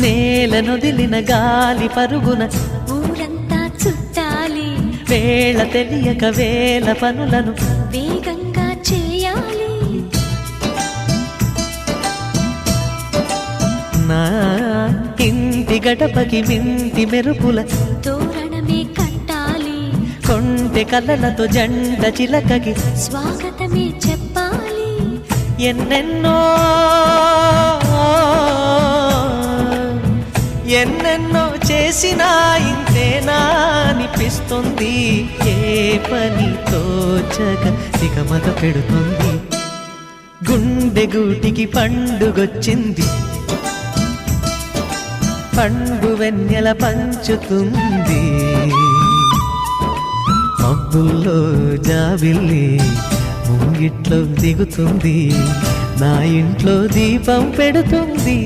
నేలనొదిలిన గాలి పరుగున ఊరంతా చుట్టాలి, వేళ తెలియక వేల పనులను వేగంగా చేయాలి. నా ఇంటి గడపకి వింటి మెరుపుల తోరణమే కట్టాలి, కొంటె కలలతో జంట చిలకకి స్వాగతమే చెప్పాలి. ఎన్నెన్నో ఎన్నెన్నో చేసినా ఇంతేనా అనిపిస్తుంది. ఏ పని తోచక దిగమగ పెడుతుంది. గుండె గూటికి పండుగొచ్చింది, పండు వెన్నెల పంచుతుంది. మబ్బుల్లో జాబిల్లి ముంగిట్లో దిగుతుంది, నా ఇంట్లో దీపం పెడుతుంది.